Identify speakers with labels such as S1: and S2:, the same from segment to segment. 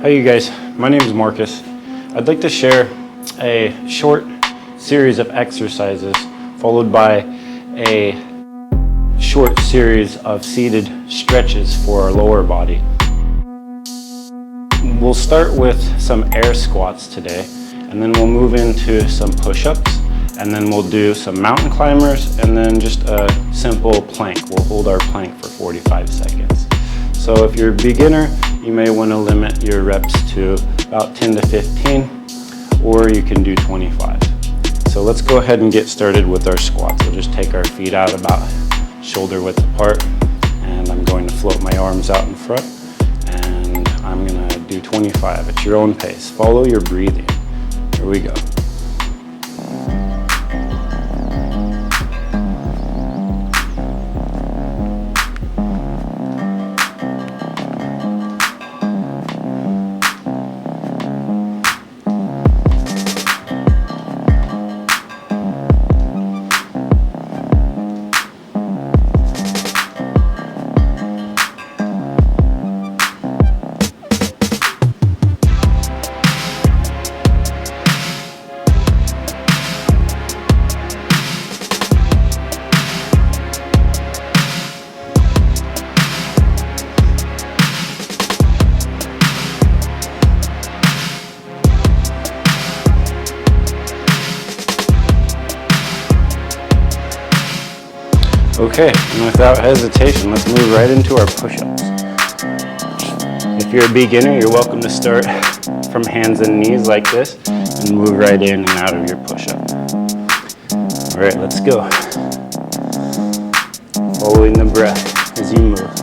S1: Hi you guys, my name is Marcus. I'd like to share a short series of exercises followed by a short series of seated stretches for our lower body. We'll start with some air squats today, and then we'll move into some push-ups, and then we'll do some mountain climbers, and then just a simple plank. We'll hold our plank for 45 seconds. So if you're a beginner, you may want to limit your reps to about 10 to 15, or you can do 25. So let's go ahead and get started with our squats. We'll just take our feet out about shoulder width apart, and I'm going to float my arms out in front, and I'm going to do 25 at your own pace. Follow your breathing. Here we go. Okay, and without hesitation, let's move right into our push-ups. If you're a beginner, you're welcome to start from hands and knees like this and move right in and out of your push-up. All right, let's go. Following the breath as you move.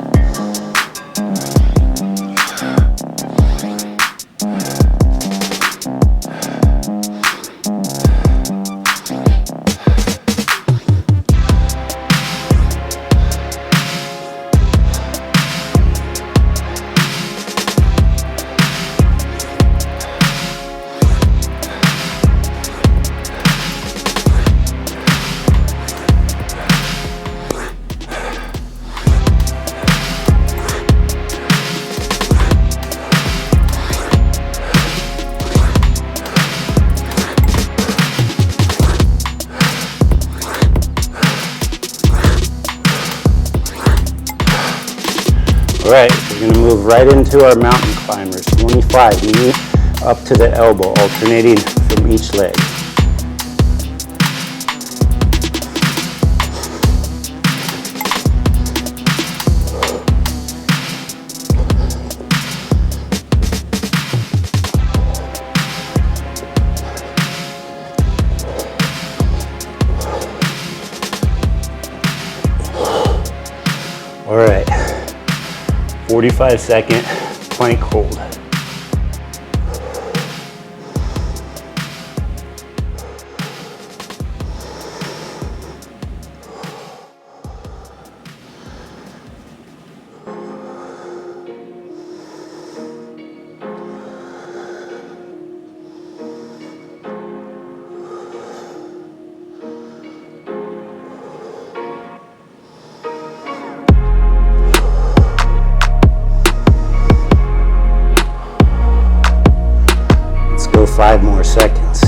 S1: All right, we're going to move right into our mountain climbers. 25, knee up to the elbow, alternating from each leg. All right. 45-second plank hold. Go 5 more seconds.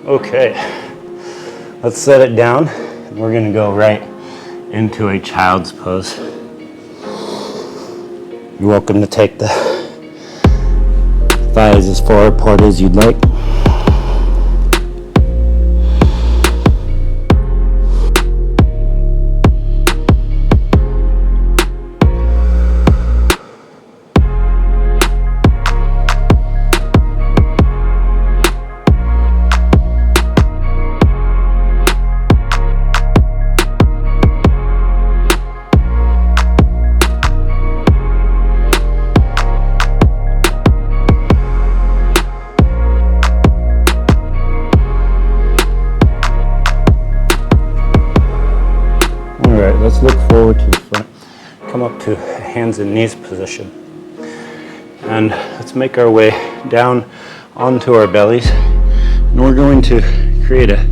S1: Okay, let's set it down. We're going to go right into a child's pose. You're welcome to take the thighs as far apart as you'd like. Let's look forward to the front. Come up to hands and knees position. And let's make our way down onto our bellies. And we're going to create a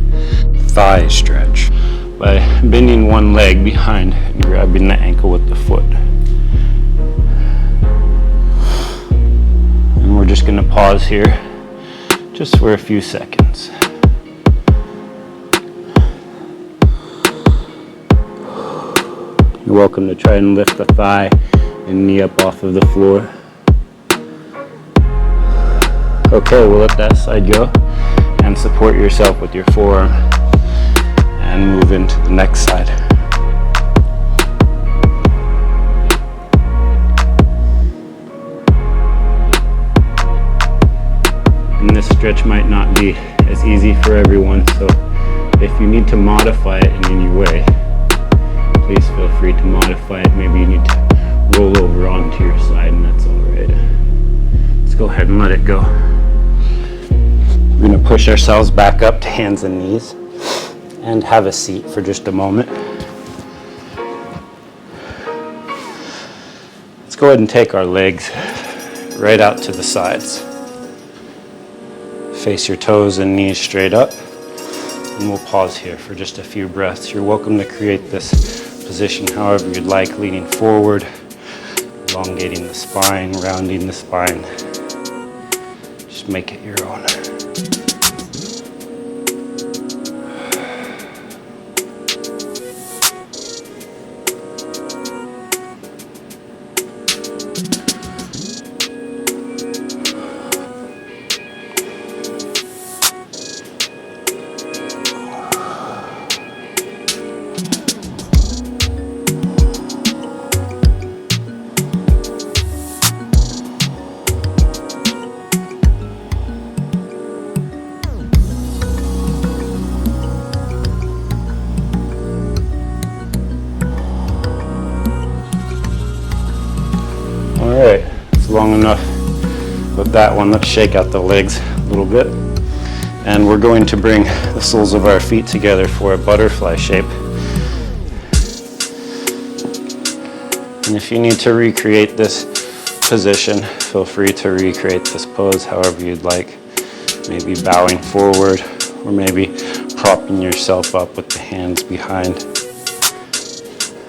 S1: thigh stretch. by bending one leg behind and grabbing the ankle with the foot. And we're just going to pause here just for a few seconds. You're welcome to try and lift the thigh and knee up off of the floor. Okay, we'll let that side go and support yourself with your forearm and move into the next side. And this stretch might not be as easy for everyone, so if you need to modify it in any way, please feel free to modify it. Maybe you need to roll over onto your side, and that's all right. Let's go ahead and let it go. We're going to push ourselves back up to hands and knees and have a seat for just a moment. Let's go ahead and take our legs right out to the sides. Face your toes and knees straight up, and we'll pause here for just a few breaths. You're welcome to create this position however you'd like, leaning forward, elongating the spine, rounding the spine. Just make it your own. Alright, it's long enough with that one. Let's shake out the legs a little bit. And we're going to bring the soles of our feet together for a butterfly shape. And if you need to recreate this position, feel free to recreate this pose however you'd like. Maybe bowing forward, or maybe propping yourself up with the hands behind.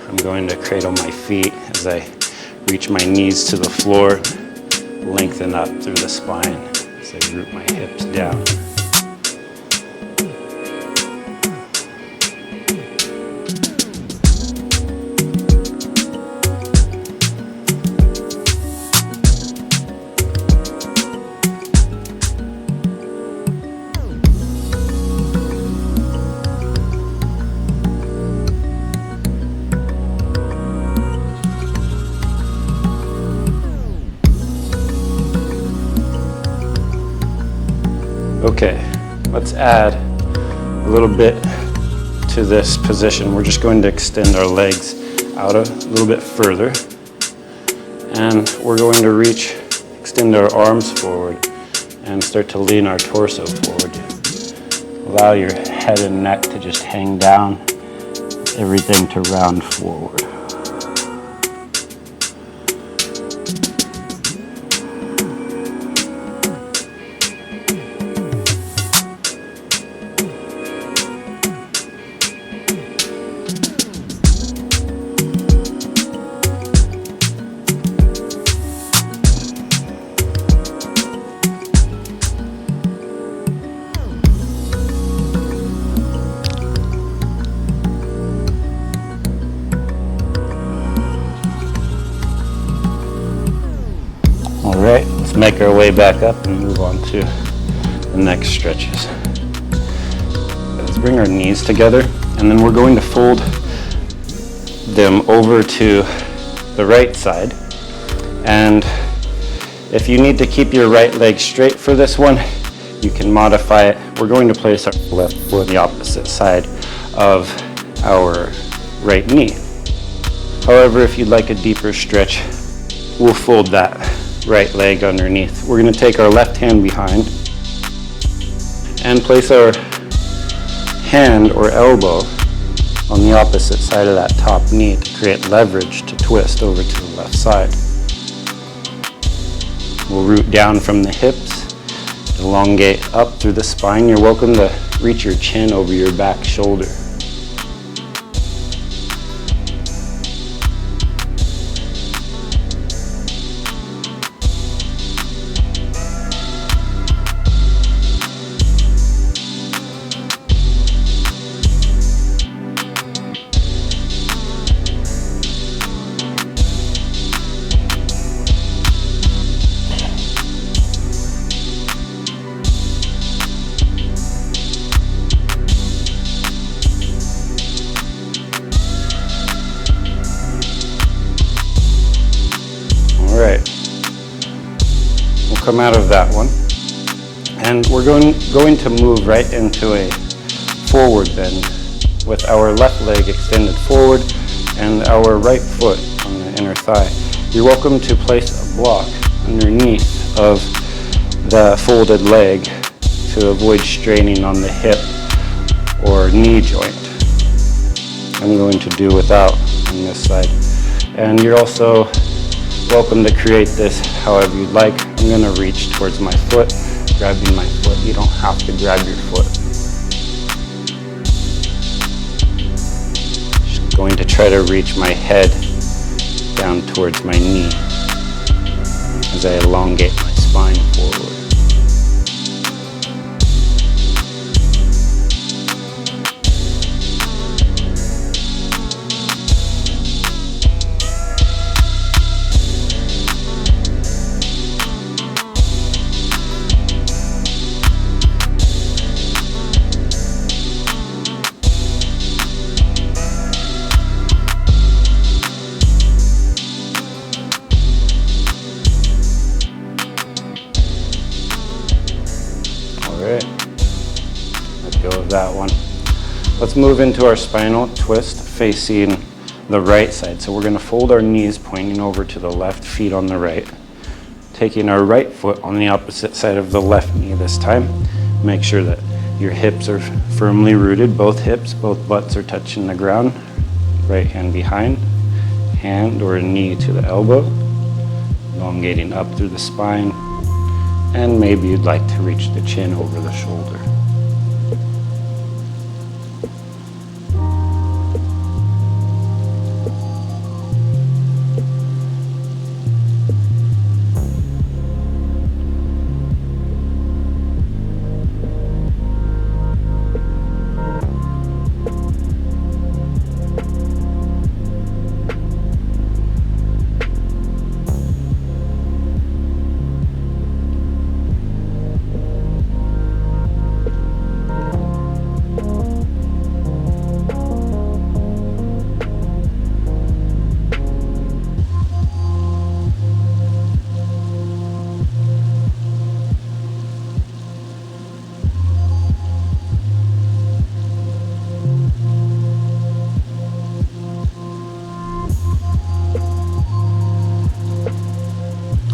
S1: I'm going to cradle my feet as I reach my knees to the floor, lengthen up through the spine as I root my hips down. Okay, let's add a little bit to this position. We're just going to extend our legs out a little bit further, and we're going to extend our arms forward and start to lean our torso forward. Allow your head and neck to just hang down, everything to round forward. Alright, let's make our way back up and move on to the next stretches. Let's bring our knees together, and then we're going to fold them over to the right side. And if you need to keep your right leg straight for this one, you can modify it. We're going to place our left foot on the opposite side of our right knee. However, if you'd like a deeper stretch, we'll fold that right leg underneath. We're going to take our left hand behind and place our hand or elbow on the opposite side of that top knee to create leverage to twist over to the left side. We'll root down from the hips, elongate up through the spine. You're welcome to reach your chin over your back shoulder. come out of that one. And we're going to move right into a forward bend with our left leg extended forward and our right foot on the inner thigh. You're welcome to place a block underneath of the folded leg to avoid straining on the hip or knee joint. I'm going to do without on this side. And you're also welcome to create this however you'd like. I'm going to reach towards my foot, grabbing my foot. You don't have to grab your foot. Just going to try to reach my head down towards my knee as I elongate my spine forward. Let go of that one. Let's move into our spinal twist facing the right side. So we're going to fold our knees pointing over to the left, feet on the right. Taking our right foot on the opposite side of the left knee this time. Make sure that your hips are firmly rooted, both hips, both butts are touching the ground. Right hand behind, hand or knee to the elbow, elongating up through the spine. And maybe you'd like to reach the chin over the shoulder.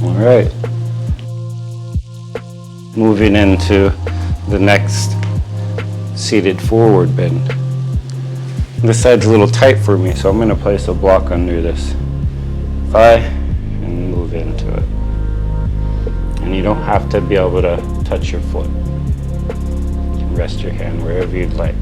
S1: All right. Moving into the next seated forward bend. This side's a little tight for me, so I'm going to place a block under this thigh and move into it. And you don't have to be able to touch your foot. You can rest your hand wherever you'd like.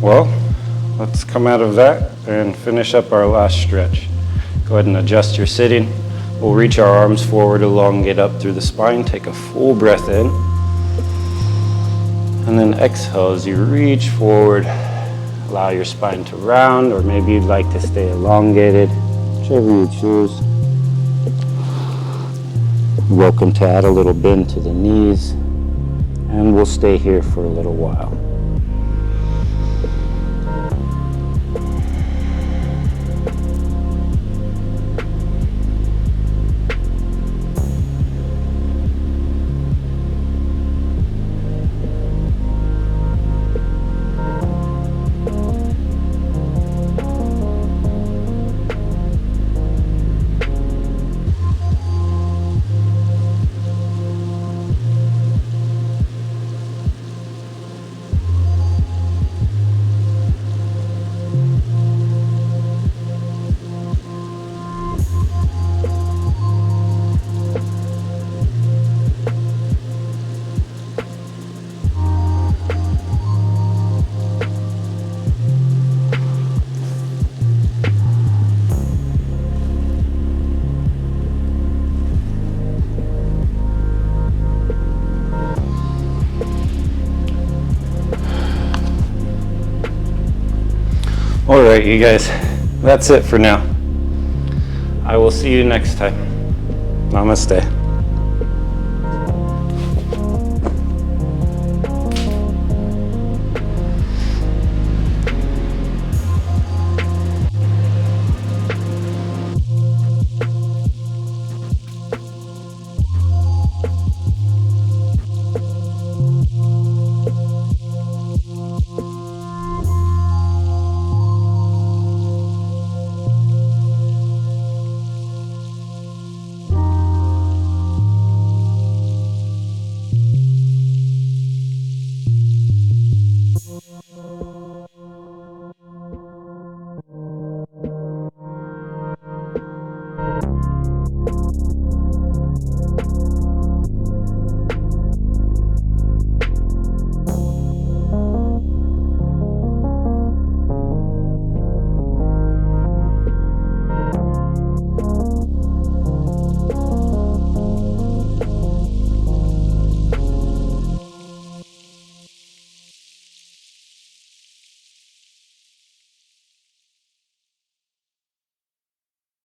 S1: Well, let's come out of that and finish up our last stretch. Go ahead and adjust your sitting. We'll reach our arms forward, elongate up through the spine, take a full breath in. And then exhale as you reach forward. Allow your spine to round, or maybe you'd like to stay elongated, whichever you choose. You're welcome to add a little bend to the knees, and we'll stay here for a little while. All right, you guys, that's it for now. I will see you next time. Namaste.